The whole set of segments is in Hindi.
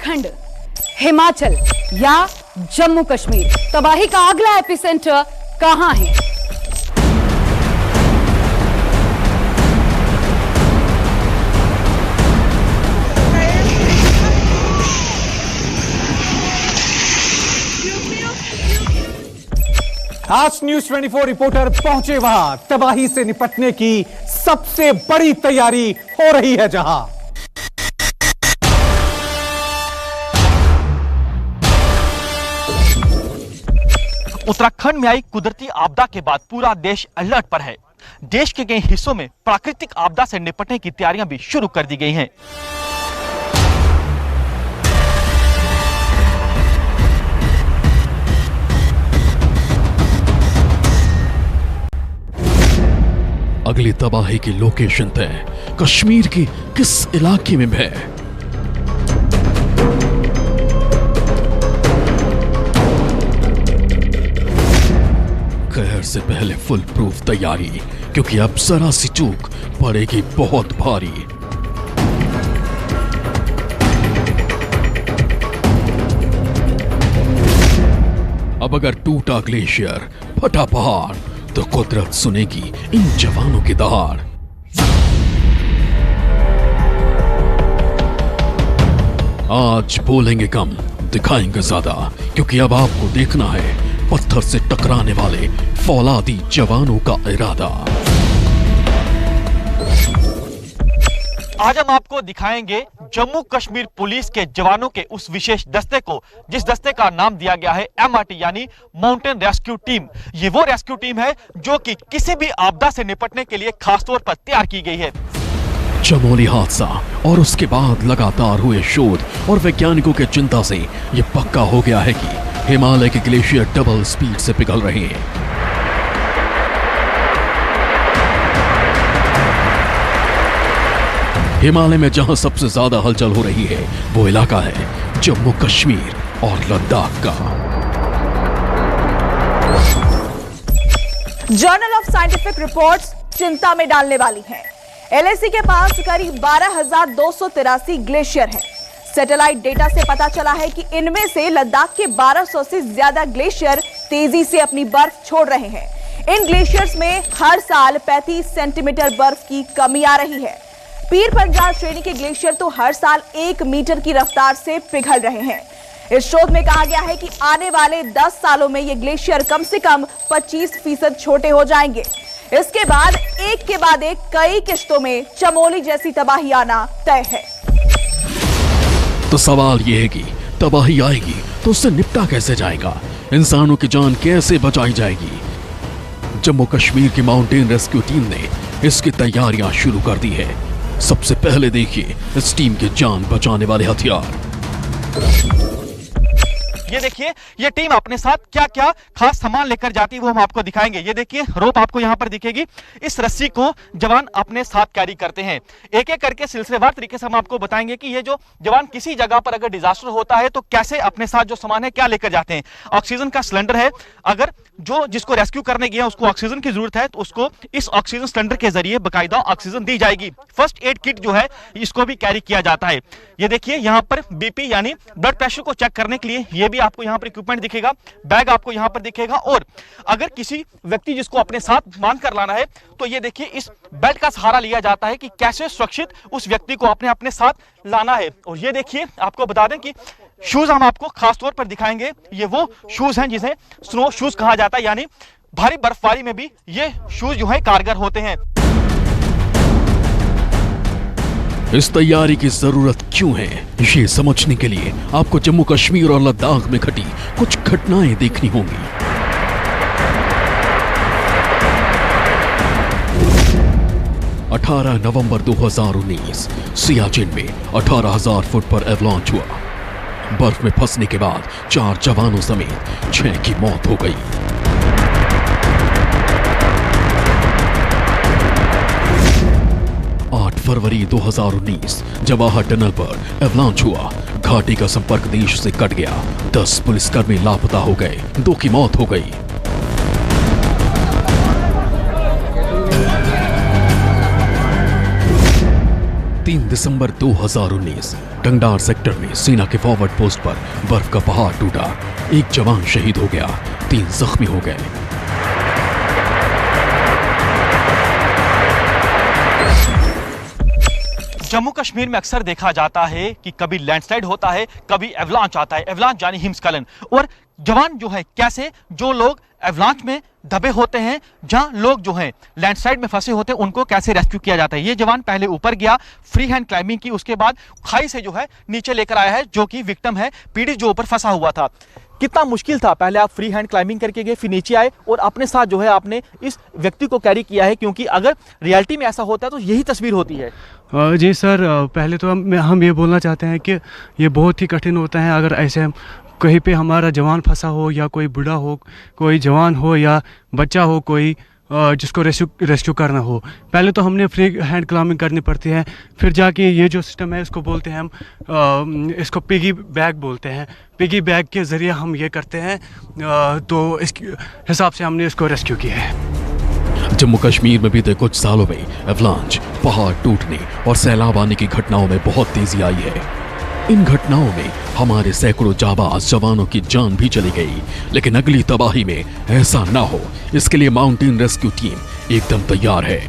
उत्तराखंड, हिमाचल या जम्मू कश्मीर? तबाही का अगला एपिसेंटर कहां है? आज न्यूज 24 रिपोर्टर पहुंचे वहां तबाही से निपटने की सबसे बड़ी तैयारी हो रही है जहां उत्तराखंड में आई कुदरती आपदा के बाद पूरा देश अलर्ट पर है। देश के कई हिस्सों में प्राकृतिक आपदा से निपटने की तैयारियां भी शुरू कर दी गई हैं। अगली तबाही की लोकेशन तय कश्मीर की किस इलाके में है? कहर से पहले फुल प्रूफ तैयारी, क्योंकि अब जरा सी चूक पड़ेगी बहुत भारी। अब अगर टूटा ग्लेशियर, फटा पहाड़, तो कुदरत सुनेगी इन जवानों की दहाड़। आज बोलेंगे कम, दिखाएंगे ज्यादा, क्योंकि अब आपको देखना है पत्थर से टकराने वाले फौलादी जवानों का इरादा। आज हम आपको दिखाएंगे जम्मू कश्मीर पुलिस के जवानों के उस विशेष दस्ते को, जिस दस्ते का नाम दिया गया है MRT यानी माउंटेन रेस्क्यू टीम। ये वो रेस्क्यू टीम है जो कि किसी भी आपदा से निपटने के लिए खासतौर पर तैयार की गई है। चमोली हादसा और उसके बाद लगातार हुए शोध और वैज्ञानिकों के चिंता से यह पक्का हो गया है कि हिमालय के ग्लेशियर डबल स्पीड से पिघल रहे हैं। हिमालय में जहां सबसे ज्यादा हलचल हो रही है वो इलाका है जम्मू कश्मीर और लद्दाख का। जर्नल ऑफ साइंटिफिक रिपोर्ट्स चिंता में डालने वाली हैं। LAC के पास करीब 12,283 ग्लेशियर हैं। सैटेलाइट डेटा से पता चला है कि इनमें से लद्दाख के 1200 से ज्यादा ग्लेशियर तेजी से अपनी बर्फ छोड़ रहे हैं। इन ग्लेशियर्स में हर साल 35 सेंटीमीटर बर्फ की कमी आ रही है। पीर पंजाल श्रेणी के ग्लेशियर तो हर साल 1 मीटर की रफ्तार से पिघल रहे हैं। इस शोध में कहा गया है कि आने वाले 10 सालों में ये ग्लेशियर कम से कम 25% छोटे हो जाएंगे। इसके बाद एक के बाद एक कई किश्तों में चमोली जैसी तबाही आना तय है। तो सवाल यह है कि तबाही आएगी तो उससे निपटा कैसे जाएगा? इंसानों की जान कैसे बचाई जाएगी? जम्मू कश्मीर की माउंटेन रेस्क्यू टीम ने इसकी तैयारियां शुरू कर दी है। सबसे पहले देखिए इस टीम के जान बचाने वाले हथियार। ये देखिए, ये टीम अपने साथ क्या क्या खास सामान लेकर जाती है वो हम आपको दिखाएंगे। ये देखिए, रोप आपको यहाँ पर दिखेगी। इस रस्सी को जवान अपने साथ कैरी करते हैं। एक एक करके सिलसिलेवार तरीके से हम आपको बताएंगे कि ये जो जवान किसी जगह पर अगर डिजास्टर होता है तो कैसे अपने साथ जो सामान है क्या लेकर जाते हैं। ऑक्सीजन का सिलेंडर है, अगर जिसको रेस्क्यू करने गया उसको ऑक्सीजन की जरूरत है तो उसको इस ऑक्सीजन सिलेंडर के जरिए बकायदा ऑक्सीजन दी जाएगी। फर्स्ट एड किट जो है इसको भी कैरी किया जाता है। ये देखिए, यहाँ पर BP यानी ब्लड प्रेशर को चेक करने के लिए ये भी आपको यहाँ पर इक्विपमेंट दिखेगा। बैग आपको यहाँ पर दिखेगा। और अगर किसी व्यक्ति जिसको अपने साथ बांध कर लाना है तो ये देखिए, इस बेल्ट का सहारा लिया जाता है कि कैसे सुरक्षित उस व्यक्ति को अपने साथ लाना है। और ये देखिए, आपको बता दें कि शूज हम आपको खास तौर पर दिखाएंगे। ये वो शूज हैं जिसे स्नो शूज कहा जाता है, यानी भारी बर्फबारी में भी ये शूज जो है कारगर होते हैं। इस तैयारी की जरूरत क्यों है, ये समझने के लिए आपको जम्मू कश्मीर और लद्दाख में घटी कुछ घटनाएं देखनी होंगी। 18 नवंबर 2019 सियाचिन में 18,000 फुट पर एवलांच हुआ। बर्फ में फंसने के बाद 4 जवानों समेत 6 की मौत हो गई। 8 फरवरी 2019 जवाहर टनल पर एवलांच हुआ। घाटी का संपर्क देश से कट गया। 10 पुलिसकर्मी लापता हो गए, 2 की मौत हो गई। 3 दिसंबर 2019 टंगडार सेक्टर में सेना के फॉरवर्ड पोस्ट पर बर्फ का पहाड़ टूटा। एक जवान शहीद हो गया, 3 जख्मी हो गए। जम्मू कश्मीर में अक्सर देखा जाता है कि कभी लैंडस्लाइड होता है, कभी एवलांच आता है, एवलांच यानी हिमस्खलन। और जवान जो है कैसे जो लोग एवलांच में दबे होते हैं, जहां लोग जो हैं लैंडस्लाइड में फंसे होते हैं, उनको कैसे रेस्क्यू किया जाता है। ये जवान पहले ऊपर गया, फ्री हैंड क्लाइंबिंग की, उसके बाद खाई से जो है नीचे लेकर आया है जो कि विक्टिम है, पीड़ित जो ऊपर फंसा हुआ था। कितना मुश्किल था, पहले आप फ्री हैंड क्लाइंबिंग करके गए, फिर नीचे आए और अपने साथ जो है आपने इस व्यक्ति को कैरी किया है, क्योंकि अगर रियलिटी में ऐसा होता है तो यही तस्वीर होती है। जी सर, पहले तो हम ये बोलना चाहते हैं कि ये बहुत ही कठिन होता है अगर ऐसे कहीं पे हमारा जवान फंसा हो या कोई बूढ़ा हो, कोई जवान हो या बच्चा हो, कोई जिसको रेस्क्यू करना हो। पहले तो हमने फ्री हैंड क्लाइंबिंग करनी पड़ती है, फिर जाके ये जो सिस्टम है इसको बोलते हैं हम इसको पिगी बैग बोलते हैं। पिगी बैग के ज़रिए हम ये करते हैं, तो इसके हिसाब से हमने इसको रेस्क्यू किया है। जम्मू कश्मीर में बीते कुछ सालों में एवलांच, पहाड़ टूटने और सैलाब आने की घटनाओं में बहुत तेजी आई है। इन घटनाओं में हमारे सैकड़ों जाबाज जवानों की जान भी चली गई, लेकिन अगली तबाही में ऐसा ना हो, इसके लिए माउंटेन रेस्क्यू टीम एकदम तैयार है।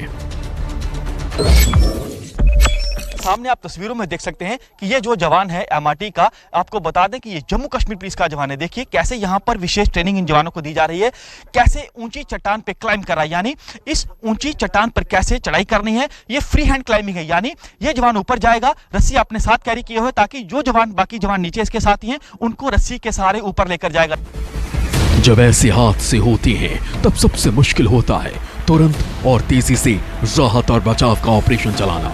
सामने आप तस्वीरों में देख सकते हैं कि ये जो जवान है MRT का, आपको बता दें कि ये जम्मू कश्मीर पुलिस का जवान है। देखिए कैसे यहाँ पर विशेष ट्रेनिंग इन जवानों को दी जा रही है, कैसे ऊंची चट्टान पे क्लाइंब करा, यानी इस ऊंची चट्टान पर कैसे चढ़ाई करनी है। ये फ्री हैंड क्लाइंबिंग है, यानी ये जवान ऊपर जाएगा, रस्सी अपने साथ कैरी किए हुए, ताकि जो जवान बाकी जवान नीचे इसके साथ ही हैं उनको रस्सी के सहारे ऊपर लेकर जाएगा। जब ऐसे हादसे होती हैं तब सबसे मुश्किल होता है तुरंत और तेजी से राहत और बचाव का ऑपरेशन चलाना।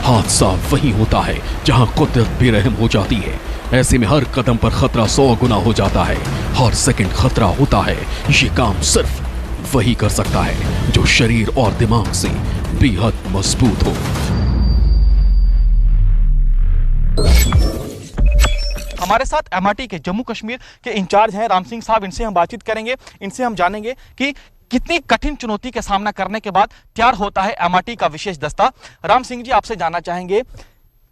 हादसा वही होता है जहां कुदरत बेरहम हो जाती है। ऐसे में हर कदम पर खतरा 100 गुना हो जाता है, हर सेकंड खतरा होता है। ये काम सिर्फ वही कर सकता है जो शरीर और दिमाग से बेहद मजबूत हो। हमारे साथ MRT के जम्मू कश्मीर के इंचार्ज हैं राम सिंह साहब, इनसे हम बातचीत करेंगे, इनसे हम जानेंगे कि कितनी कठिन चुनौती का सामना करने के बाद तैयार होता है MRT का विशेष दस्ता। राम सिंह जी, आपसे जानना चाहेंगे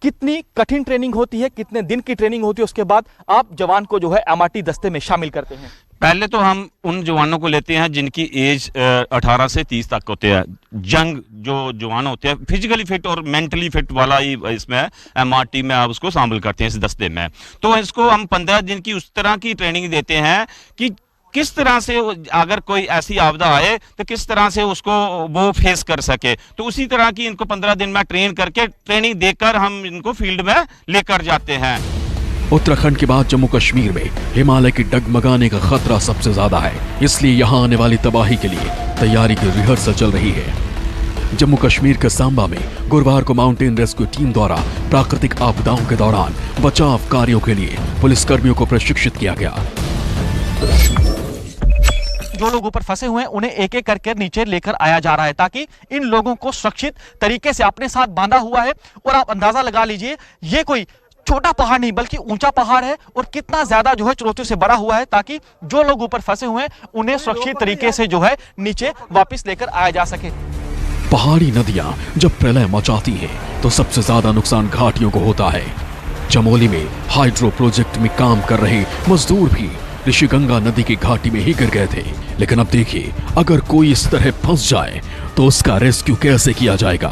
कितनी कठिन ट्रेनिंग होती है, कितने दिन की ट्रेनिंग होती है, उसके बाद आप जवान को जो है MRT दस्ते में शामिल करते हैं? पहले तो हम उन जवानों को लेते हैं जिनकी एज 18 से 30 तक होते हैं। जंग जो जवान होते हैं, फिजिकली फिट और मेंटली फिट वाला ही इसमें MRT में आप उसको शामिल करते हैं इस दस्ते में। तो इसको हम 15 दिन की उस तरह की ट्रेनिंग देते हैं कि किस तरह से अगर कोई ऐसी आपदा आए तो किस तरह से उसको वो फेस कर सके। तो उसी तरह की इनको 15 दिन में ट्रेन करके ट्रेनिंग देकर हम इनको फील्ड में लेकर जाते हैं। उत्तराखंड के बाद जम्मू कश्मीर में हिमालय की डगमगाने का खतरा सबसे ज्यादा है, इसलिए यहाँ आने वाली तबाही के लिए तैयारी की रिहर्सल चल रही है। जम्मू कश्मीर के सांबा में गुरुवार को माउंटेन रेस्क्यू टीम द्वारा प्राकृतिक आपदाओं के दौरान बचाव कार्यों के लिए पुलिसकर्मियों को प्रशिक्षित किया गया। जो लोग ऊपर फंसे हुए हैं उन्हें एक एक करके नीचे लेकर आया जा रहा है, ताकि इन लोगों को सुरक्षित तरीके से अपने साथ बांधा हुआ है। और आप अंदाजा लगा लीजिए, ये कोई छोटा पहाड़ नहीं बल्कि ऊंचा पहाड़ है, और कितना ज्यादा जो है चुनौतियों से भरा हुआ है, ताकि जो लोग ऊपर फंसे हुए हैं उन्हें सुरक्षित तरीके से जो है नीचे वापस लेकर आया जा सके। पहाड़ी नदियां जब प्रलय मचाती हैं तो सबसे ज्यादा नुकसान घाटियों को होता है। चमोली में हाइड्रो प्रोजेक्ट में काम कर रहे मजदूर भी ऋषिगंगा नदी की घाटी में ही गिर गए थे। लेकिन अब देखिए, अगर कोई इस तरह फंस जाए तो उसका रेस्क्यू कैसे किया जाएगा।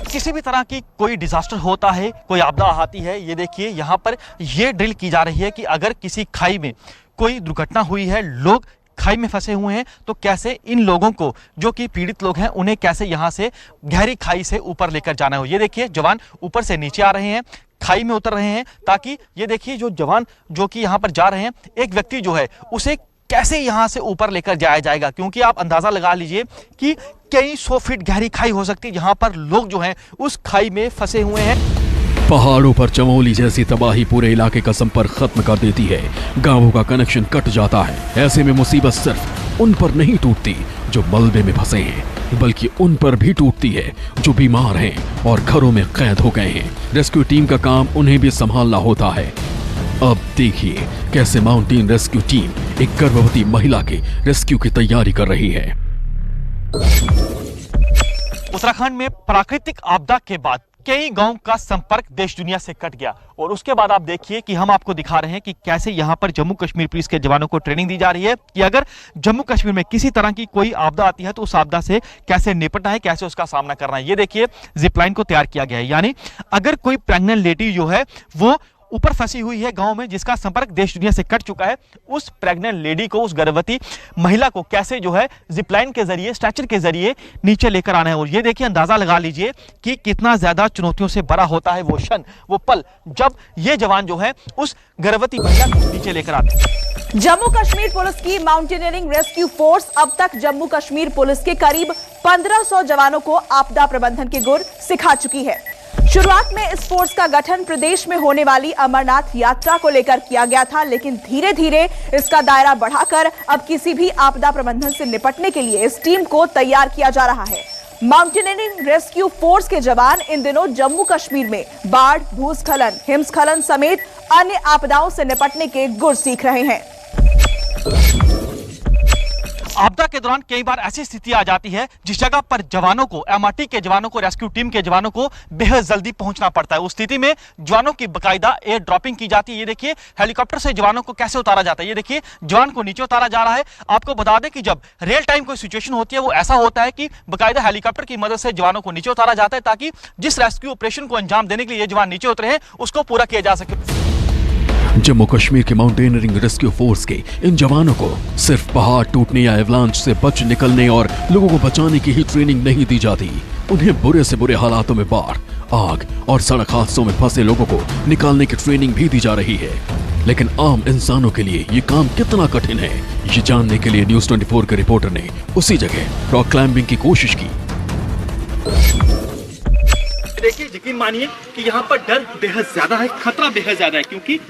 किसी भी तरह की कोई डिजास्टर होता है, कोई आपदा आती है, ये देखिए यहाँ पर ये ड्रिल की जा रही है कि अगर किसी खाई में कोई दुर्घटना हुई है, लोग खाई में फंसे हुए हैं, तो कैसे इन लोगों को, जो कि पीड़ित लोग हैं, उन्हें कैसे यहाँ से गहरी खाई से ऊपर लेकर जाना हो। ये देखिए जवान ऊपर से नीचे आ रहे हैं, खाई में उतर रहे हैं, ताकि ये देखिए जो जवान जो कि यहाँ पर जा रहे हैं, एक व्यक्ति जो है उसे कैसे यहाँ से ऊपर लेकर जाया जाएगा, क्योंकि आप अंदाजा लगा लीजिए कि कई 100 फीट गहरी खाई हो सकती है, जहाँ पर लोग जो हैं उस खाई में फंसे हुए हैं। पहाड़ों पर चमोली जैसी तबाही पूरे इलाके का संपर्क खत्म कर देती है, गांवों का कनेक्शन कट जाता है। ऐसे में मुसीबत सिर्फ उन पर नहीं टूटती जो मलबे में फंसे हैं, बल्कि उन पर भी टूटती है जो बीमार हैं और घरों में कैद हो गए हैं। रेस्क्यू टीम का काम उन्हें भी संभालना होता है। अब देखिए कैसे माउंटेन रेस्क्यू टीम एक गर्भवती महिला के रेस्क्यू की तैयारी कर रही है। उत्तराखंड में प्राकृतिक आपदा के बाद कई गांव का संपर्क देश दुनिया से कट गया और उसके बाद आप देखिए कि हम आपको दिखा रहे हैं कि कैसे यहां पर जम्मू कश्मीर पुलिस के जवानों को ट्रेनिंग दी जा रही है कि अगर जम्मू कश्मीर में किसी तरह की कोई आपदा आती है तो उस आपदा से कैसे निपटना है, कैसे उसका सामना करना है। ये देखिए जिपलाइन को तैयार किया गया है, यानी अगर कोई प्रेग्नेंट लेडी जो है वो ऊपर फंसी हुई है गांव में जिसका संपर्क देश दुनिया से कट चुका है, उस प्रेग्नेंट लेडी को, उस गर्भवती महिला को कैसे जो है जिपलाइन के जरिए, स्ट्रेचर के जरिए नीचे लेकर आना है। और ये देखिए, अंदाजा लगा लीजिए कि कितना ज्यादा चुनौतियों से भरा होता है वो क्षण, वो पल जब ये जवान जो है उस गर्भवती महिला को नीचे लेकर आते हैं। जम्मू कश्मीर पुलिस की माउंटेनियरिंग रेस्क्यू फोर्स अब तक जम्मू कश्मीर पुलिस के करीब 1500 जवानों को आपदा प्रबंधन के गुर सिखा चुकी है। शुरुआत में इस फोर्स का गठन प्रदेश में होने वाली अमरनाथ यात्रा को लेकर किया गया था, लेकिन धीरे धीरे इसका दायरा बढ़ाकर अब किसी भी आपदा प्रबंधन से निपटने के लिए इस टीम को तैयार किया जा रहा है। माउंटेनियरिंग रेस्क्यू फोर्स के जवान इन दिनों जम्मू कश्मीर में बाढ़, भूस्खलन, हिमस्खलन समेत अन्य आपदाओं से निपटने के गुर सीख रहे हैं। आपदा के दौरान कई बार ऐसी स्थिति आ जाती है जिस जगह पर जवानों को, एमआरटी के जवानों को, रेस्क्यू टीम के जवानों को बेहद जल्दी पहुंचना पड़ता है। उस स्थिति में जवानों की बकायदा एयर ड्रॉपिंग की जाती है। ये देखिए हेलीकॉप्टर से जवानों को कैसे उतारा जाता है। ये देखिए जवान को नीचे उतारा जा रहा है। आपको बता दें कि जब रियल टाइम कोई सिचुएशन होती है वो ऐसा होता है कि बकायदा हेलीकॉप्टर की मदद से जवानों को नीचे उतारा जाता है ताकि जिस रेस्क्यू ऑपरेशन को अंजाम देने के लिए ये जवान नीचे उतरे हैं उसको पूरा किया जा सके। जम्मू कश्मीर के माउंटेनियरिंग रेस्क्यू फोर्स के इन जवानों को सिर्फ पहाड़ टूटने या एवलांच से बच निकलने और लोगों को बचाने की ही ट्रेनिंग नहीं दी जाती, उन्हें बुरे से बुरे हालातों में बाढ़, आग और सड़क हादसों में फंसे लोगों को निकालने की ट्रेनिंग भी दी जा रही है। लेकिन आम इंसानों के लिए ये काम कितना कठिन है, ये जानने के लिए न्यूज़ 24 के रिपोर्टर ने उसी जगह रॉक क्लाइंबिंग की कोशिश की। देखिए, यकीन मानिए कि यहाँ पर डर बेहद ज्यादा है, खतरा बेहद ज्यादा है, क्योंकि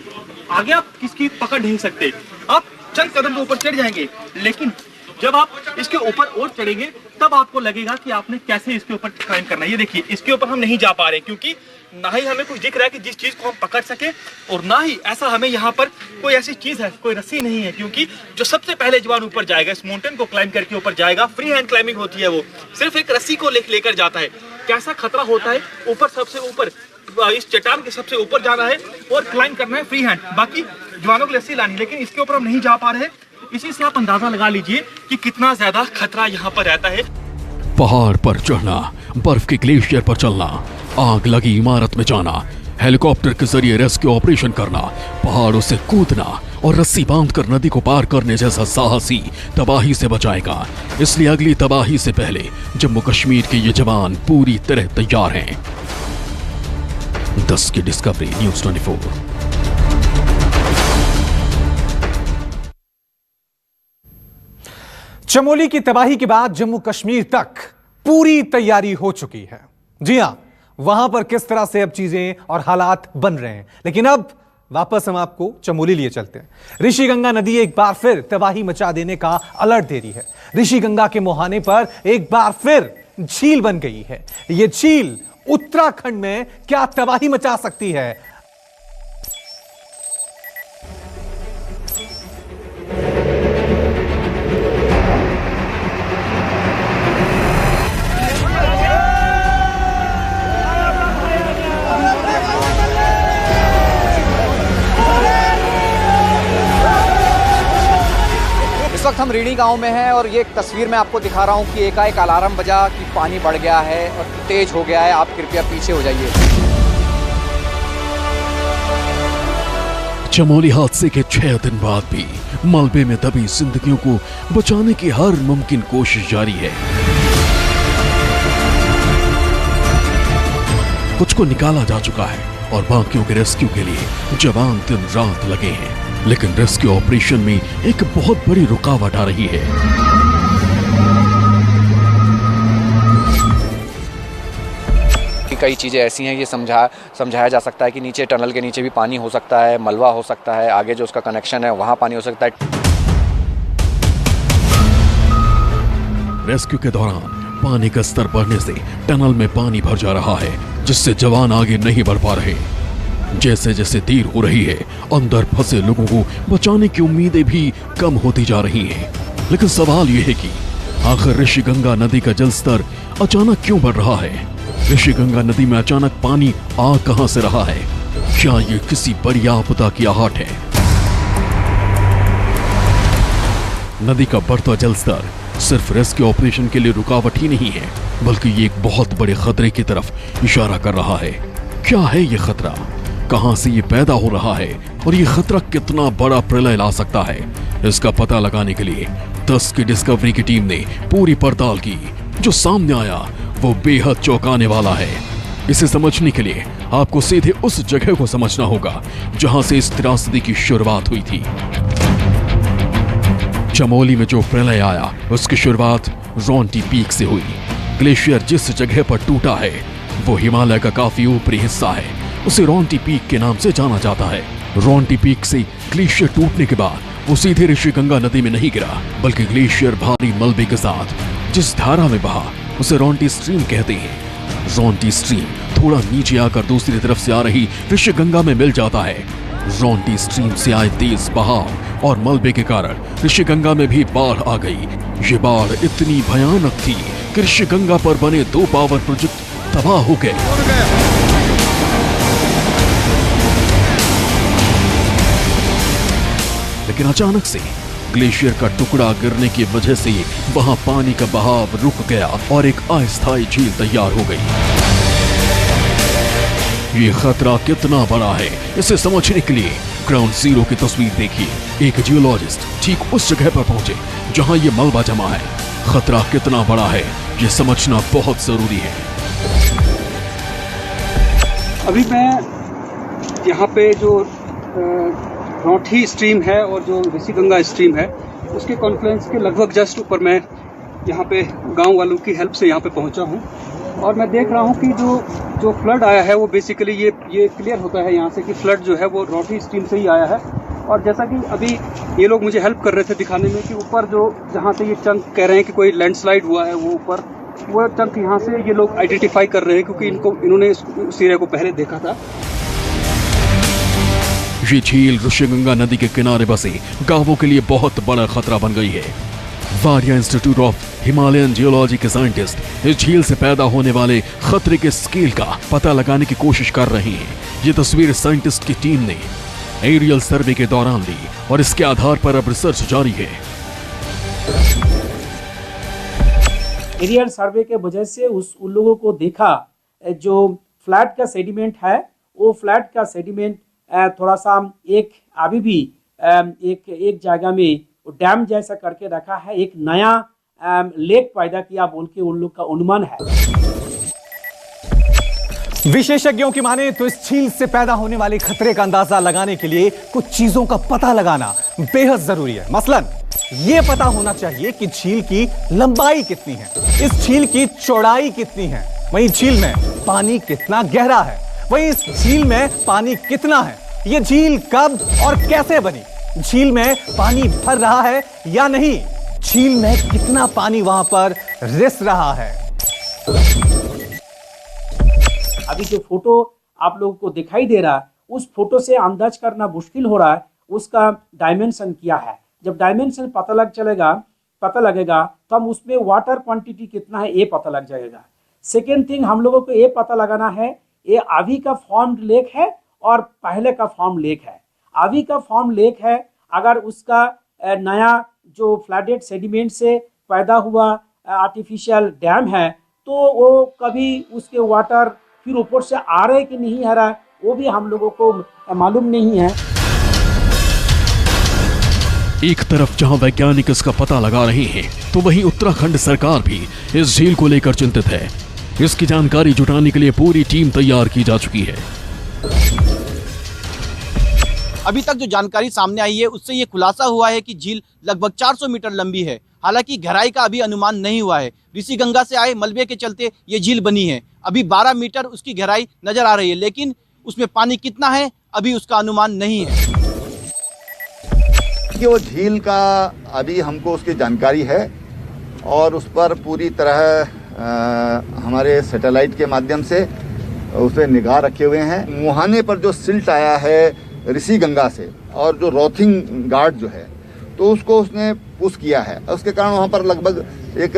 आगे आप किसकी पकड़ नहीं सकते। आप चंद कदम के ऊपर चढ़ जाएंगे, लेकिन जब आप इसके ऊपर और चढ़ेंगे तब आपको लगेगा कि आपने कैसे इसके ऊपर क्लाइंब करना है। ये देखिए, इसके ऊपर हम नहीं जा पा रहे क्योंकि ना ही हमें कुछ दिख रहा है कि जिस चीज को हम पकड़ सके, और ना ही ऐसा हमें यहाँ पर कोई ऐसी चीज है, कोई रस्सी नहीं है, क्योंकि जो सबसे पहले जवान ऊपर जाएगा, इस माउंटेन को क्लाइंब करके ऊपर जाएगा, फ्री हैंड क्लाइंबिंग होती है, वो सिर्फ एक रस्सी को लेकर जाता है। कैसा खतरा होता है, ऊपर सबसे ऊपर इस चट्टान के सबसे ऊपर जाना है और क्लाइंब करना है फ्री हैंड, बाकी जवानों की रस्सी लानी, लेकिन इसके ऊपर हम नहीं जा पा रहे। इसी से आप अंदाजा लगा लीजिए कि कितना ज्यादा खतरा यहाँ पर रहता है। पहाड़ पर चढ़ना, बर्फ के ग्लेशियर पर चलना, आग लगी इमारत में जाना, हेलीकॉप्टर के जरिए रेस्क्यू ऑपरेशन करना, पहाड़ों से कूदना और रस्सी बांधकर नदी को पार करने जैसा साहसी तबाही से बचाएगा। इसलिए अगली तबाही से पहले जम्मू कश्मीर के ये जवान पूरी तरह तैयार हैं। 10 की डिस्कवरी, न्यूज़ 24। चमोली की तबाही के बाद जम्मू कश्मीर तक पूरी तैयारी हो चुकी है। जी हां, वहां पर किस तरह से अब चीजें और हालात बन रहे हैं। लेकिन अब वापस हम आपको चमोली लिए चलते हैं। ऋषिगंगा नदी एक बार फिर तबाही मचा देने का अलर्ट दे रही है। ऋषिगंगा के मुहाने पर एक बार फिर झील बन गई है। यह झील उत्तराखंड में क्या तबाही मचा सकती है। इस वक्त हम रीणी गांव में हैं और ये एक तस्वीर मैं आपको दिखा रहा हूं कि एकाएक अलार्म बजा कि पानी बढ़ गया है और तेज हो गया है। आप कृपया पीछे हो जाइए। चमोली हादसे के 6 दिन बाद भी मलबे में दबी जिंदगियों को बचाने की हर मुमकिन कोशिश जारी है। कुछ को निकाला जा चुका है और बाकियों के रेस्क्यू के लिए जवान दिन रात लगे हैं, लेकिन रेस्क्यू ऑपरेशन में एक बहुत बड़ी रुकावट आ रही है। कई चीज़ें ऐसी हैं, ये समझाया जा सकता है कि नीचे टनल के नीचे भी पानी हो सकता है, मलबा हो सकता है, आगे जो उसका कनेक्शन है वहाँ पानी हो सकता है। रेस्क्यू के दौरान पानी का स्तर बढ़ने से टनल में पानी भर जा रहा है, जिससे जवान आगे नहीं बढ़ पा रहे। जैसे जैसे देर हो रही है, अंदर फंसे लोगों को बचाने की उम्मीदें भी कम होती जा रही हैं। लेकिन सवाल यह है कि आखिर ऋषिगंगा नदी का जलस्तर अचानक क्यों बढ़ रहा है? ऋषिगंगा नदी में अचानक पानी आ कहां से रहा है? क्या ये किसी बड़ी आपदा की आहट है? नदी का बढ़ता जलस्तर सिर्फ रेस्क्यू ऑपरेशन के लिए रुकावट ही नहीं है, बल्कि ये एक बहुत बड़े खतरे की तरफ इशारा कर रहा है। क्या है ये खतरा? कहां से ये पैदा हो रहा है? और ये खतरा कितना बड़ा प्रलय ला सकता है? इसका पता लगाने के लिए 10 की डिस्कवरी की टीम ने पूरी पड़ताल की। जो सामने आया वो बेहद चौंकाने वाला है। इसे समझने के लिए आपको सीधे उस जगह को समझना होगा जहां से इस त्रासदी की शुरुआत हुई थी। चमोली में जो प्रलय आया उसकी शुरुआत रोंटी पीक से हुई। ग्लेशियर जिस जगह पर टूटा है वो हिमालय का काफी ऊपरी हिस्सा है। उसे रोंटी पीक के नाम से जाना जाता है। रोंटी पीक से ग्लेशियर टूटने के बाद वो सीधे ऋषिगंगा नदी में नहीं गिरा, बल्कि ग्लेशियर भारी मलबे के साथ जिस धारा में बहा उसे रोंटी स्ट्रीम कहते हैं। रोंटी स्ट्रीम थोड़ा नीचे आकर दूसरी तरफ से आ रही ऋषिगंगा में मिल जाता है। रोंटी स्ट्रीम से आए तेज बहाव और मलबे के कारण ऋषिगंगा में भी बाढ़ आ गई। ये बाढ़ इतनी भयानक थी कि ऋषिगंगा पर बने 2 पावर प्रोजेक्ट तबाह हो गए। लेकिन अचानक से ग्लेशियर का टुकड़ा गिरने की वजह से वहां पानी का बहाव रुक गया और एक अस्थायी झील तैयार हो गई। ये खतरा कितना बड़ा है इसे समझने के लिए ग्राउंड जीरो की तस्वीर देखिए। एक जियोलॉजिस्ट ठीक उस जगह पर पहुंचे जहां ये मलबा जमा है। खतरा कितना बड़ा है ये समझना बहुत जरूरी है। अभी मैं यहाँ पे जो रोंटी स्ट्रीम है और जो ऋषिगंगा स्ट्रीम है उसके कॉन्फ्लुएंस के लगभग जस्ट ऊपर मैं यहाँ पे गांव वालों की हेल्प से यहाँ पे पहुँचा हूँ और मैं देख रहा हूँ कि जो फ्लड आया है वो बेसिकली ये क्लियर होता है यहाँ से कि फ्लड जो है वो रोंटी स्ट्रीम से ही आया है। और जैसा कि अभी ये लोग मुझे हेल्प कर रहे थे दिखाने में कि ऊपर जो जहाँ से ये चंक कह रहे हैं कि कोई लैंडस्लाइड हुआ है वो चंक यहाँ से ये लोग आइडेंटिफाई कर रहे हैं क्योंकि इन्होंने इस एरिया को पहले देखा था। ये झील ऋषिगंगा नदी के किनारे बसे गांवों के लिए बहुत बड़ा खतरा बन गई है। Wadia institute of Himalayan geology के साइंटिस्ट इस झील से पैदा होने वाले खतरे के स्केल का पता लगाने की कोशिश कर रहे हैं। ये तस्वीर साइंटिस्ट की टीम ने एरियल सर्वे के दौरान ली और इसके आधार पर अब रिसर्च जारी है। एरियल सर्वे के वजह से उन लोगों को देखा जो फ्लैट का सेडिमेंट है वो फ्लैट का सेडिमेंट थोड़ा सा एक अभी भी एक जगह में डैम जैसा करके रखा है, एक नया लेक पैदा किया बोल के उन लोग का अनुमान है। विशेषज्ञों की माने तो इस झील से पैदा होने वाले खतरे का अंदाजा लगाने के लिए कुछ चीजों का पता लगाना बेहद जरूरी है। मसलन यह पता होना चाहिए कि झील की लंबाई कितनी है, इस झील की चौड़ाई कितनी है, वहीं झील में पानी कितना गहरा है, वहीं इस झील में पानी कितना है, यह झील कब और कैसे बनी, झील में पानी भर रहा है या नहीं, झील में कितना पानी वहां पर रिस रहा है। अभी जो फोटो आप लोगों को दिखाई दे रहा है उस फोटो से अंदाज करना मुश्किल हो रहा है उसका डायमेंशन क्या है। जब डायमेंशन पता लगेगा तो हम उसमें वाटर क्वांटिटी कितना है ये पता लग जाएगा। सेकेंड थिंग हम लोगों को ये पता लगाना है ये अभी का फॉर्म्ड लेक है और पहले का फॉर्म लेक है। अभी का फॉर्म लेक है अगर उसका नया जो फ्लडेड सेडिमेंट से पैदा हुआ आर्टिफिशियल डैम है तो वो कभी उसके वाटर फिर ऊपर से आ रहे कि नहीं आ रहा वो भी हम लोगों को मालूम नहीं है। एक तरफ जहां वैज्ञानिक इसका पता लगा रहे हैं तो वहीं उत्तराखंड सरकार भी इस झील को लेकर चिंतित है। इसकी जानकारी जुटाने के लिए पूरी टीम तैयार की जा चुकी है। अभी तक जो जानकारी सामने आई है उससे ये खुलासा हुआ है कि झील लगभग 400 मीटर लंबी है। हालांकि गहराई का अभी अनुमान नहीं हुआ है। ऋषिगंगा से आए मलबे के चलते ये झील बनी है। अभी 12 मीटर उसकी गहराई नजर आ रही है, लेकिन उसमें पानी कितना है अभी उसका अनुमान नहीं है। कि वो झील का अभी हमको उसकी जानकारी है और उस पर पूरी तरह हमारे सैटेलाइट के माध्यम से उस पर निगाह रखे हुए हैं। मुहाने पर जो सिल्ट आया है ऋषिगंगा से और जो रॉथिंग गार्ड जो है तो उसको उसने पुश किया है। उसके कारण वहाँ पर लगभग एक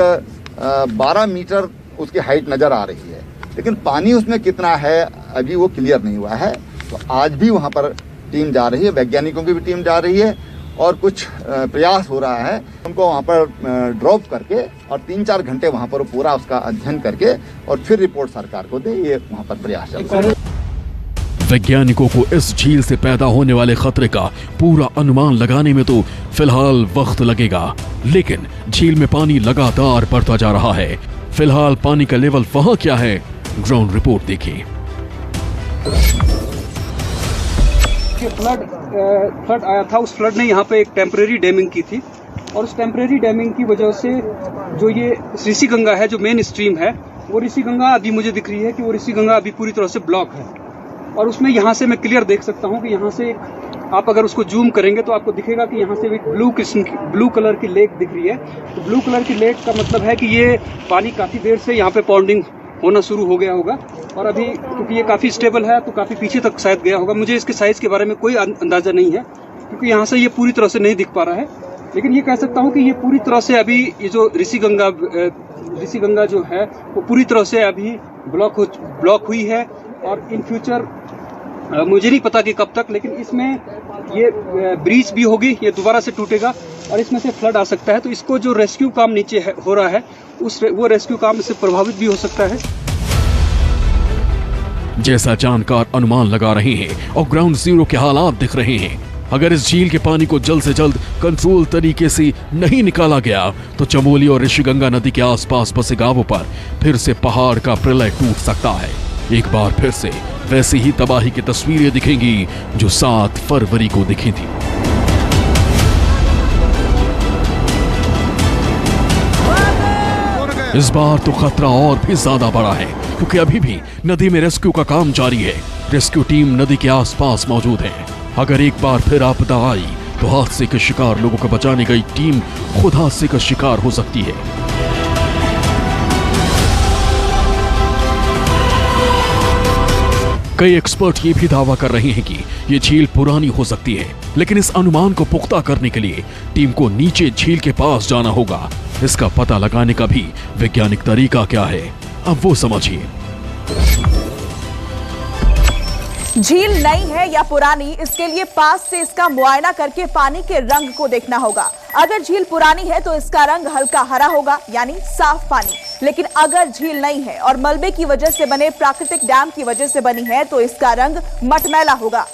12 मीटर उसकी हाइट नज़र आ रही है, लेकिन पानी उसमें कितना है अभी वो क्लियर नहीं हुआ है। तो आज भी वहाँ पर टीम जा रही है, वैज्ञानिकों की भी टीम जा रही है और कुछ प्रयास हो रहा है उनको वहाँ पर ड्रॉप करके और 3-4 घंटे वहाँ पर पूरा उसका अध्ययन करके और फिर रिपोर्ट सरकार को दे। ये वहाँ पर प्रयास चल रहा है। वैज्ञानिकों को इस झील से पैदा होने वाले खतरे का पूरा अनुमान लगाने में तो फिलहाल वक्त लगेगा, लेकिन झील में पानी लगातार बढ़ता जा रहा है। फिलहाल पानी का लेवल वहां क्या है, ग्राउंड रिपोर्ट देखिए। फ्लड आया था, उस फ्लड ने यहाँ पे एक टेम्परेरी डैमिंग की थी और उस टेम्परेरी डैमिंग की वजह से जो ये ऋषि गंगा है, जो मेन स्ट्रीम है, वो ऋषि गंगा अभी मुझे दिख रही है कि वो ऋषि गंगा अभी पूरी तरह से ब्लॉक है। और उसमें यहाँ से मैं क्लियर देख सकता हूँ कि यहाँ से आप अगर उसको जूम करेंगे तो आपको दिखेगा कि यहाँ से एक ब्लू कलर की लेक दिख रही है। तो ब्लू कलर की लेक का मतलब है कि ये पानी काफ़ी देर से यहाँ पे पॉन्डिंग होना शुरू हो गया होगा और अभी क्योंकि ये काफ़ी स्टेबल है तो काफ़ी पीछे तक शायद गया होगा। मुझे इसके साइज़ के बारे में कोई अंदाज़ा नहीं है क्योंकि यहाँ से ये पूरी तरह से नहीं दिख पा रहा है, लेकिन ये कह सकता हूँ कि ये पूरी तरह से अभी ये जो ऋषि गंगा जो है वो पूरी तरह से अभी ब्लॉक हुई है और इन फ्यूचर मुझे नहीं पता कि कब तक, लेकिन इसमें ये ब्रीच भी होगी, ये दोबारा से टूटेगा और इसमें से फ्लड आ सकता है। तो इसको जो रेस्क्यू काम नीचे हो रहा है वो रेस्क्यू काम इससे प्रभावित भी हो सकता है। जैसा जानकार अनुमान लगा रहे हैं और ग्राउंड जीरो के हालात दिख रहे हैं, अगर इस झील के पानी को जल्द से जल्द कंट्रोल तरीके से नहीं निकाला गया तो चमोली और ऋषिगंगा नदी के आसपास बसे गांवों पर फिर से पहाड़ का प्रलय टूट सकता है। एक बार फिर से वैसी ही तबाही की तस्वीरें दिखेंगी जो 7 फरवरी को दिखी थी। इस बार तो खतरा और भी ज्यादा बड़ा है क्योंकि अभी भी नदी में रेस्क्यू का काम जारी है। रेस्क्यू टीम नदी के आसपास मौजूद है। अगर एक बार फिर आपदा आई तो हादसे के शिकार लोगों को बचाने गई टीम खुद हादसे का शिकार हो सकती है। कई एक्सपर्ट ये भी दावा कर रहे हैं कि ये झील पुरानी हो सकती है, लेकिन इस अनुमान को पुख्ता करने के लिए टीम को नीचे झील के पास जाना होगा। इसका पता लगाने का भी वैज्ञानिक तरीका क्या है, अब वो समझिए। झील नई है या पुरानी, इसके लिए पास से इसका मुआयना करके पानी के रंग को देखना होगा। अगर झील पुरानी है तो इसका रंग हल्का हरा होगा, यानी साफ पानी। लेकिन अगर झील नई है और मलबे की वजह से बने प्राकृतिक डैम की वजह से बनी है तो इसका रंग मटमैला होगा।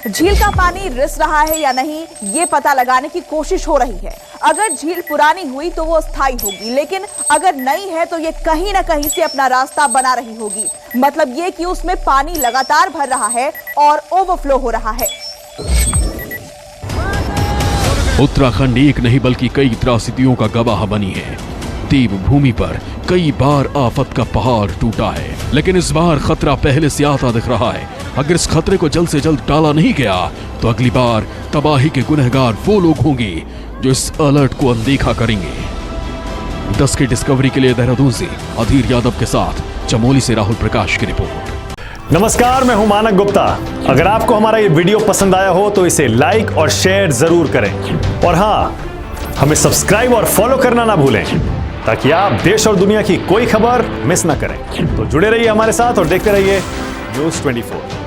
झील का पानी रिस रहा है या नहीं, ये पता लगाने की कोशिश हो रही है। अगर झील पुरानी हुई तो वो स्थायी होगी, लेकिन अगर नई है तो ये कहीं ना कहीं से अपना रास्ता बना रही होगी। मतलब ये कि उसमें पानी लगातार भर रहा है और ओवरफ्लो हो रहा है। उत्तराखंड एक नहीं बल्कि कई त्रासदियों का गवाह बनी है। देवभूमि पर कई बार आफत का पहाड़ टूटा है, लेकिन इस बार खतरा पहले से आता दिख रहा है। अगर इस खतरे को जल्द से जल्द टाला नहीं गया तो अगली बार तबाही के गुनहगार वो लोग होंगे जो इस अलर्ट को अनदेखा करेंगे। 10 की डिस्कवरी के लिए देहरादून से अधीर यादव के साथ चमोली से राहुल प्रकाश की रिपोर्ट। नमस्कार, मैं हूं मानक गुप्ता। अगर आपको हमारा ये वीडियो पसंद आया हो तो इसे लाइक और शेयर जरूर करें और हाँ, हमें सब्सक्राइब और फॉलो करना ना भूलें ताकि आप देश और दुनिया की कोई खबर मिस ना करें। तो जुड़े रहिए हमारे साथ और देखते रहिए न्यूज़ 24।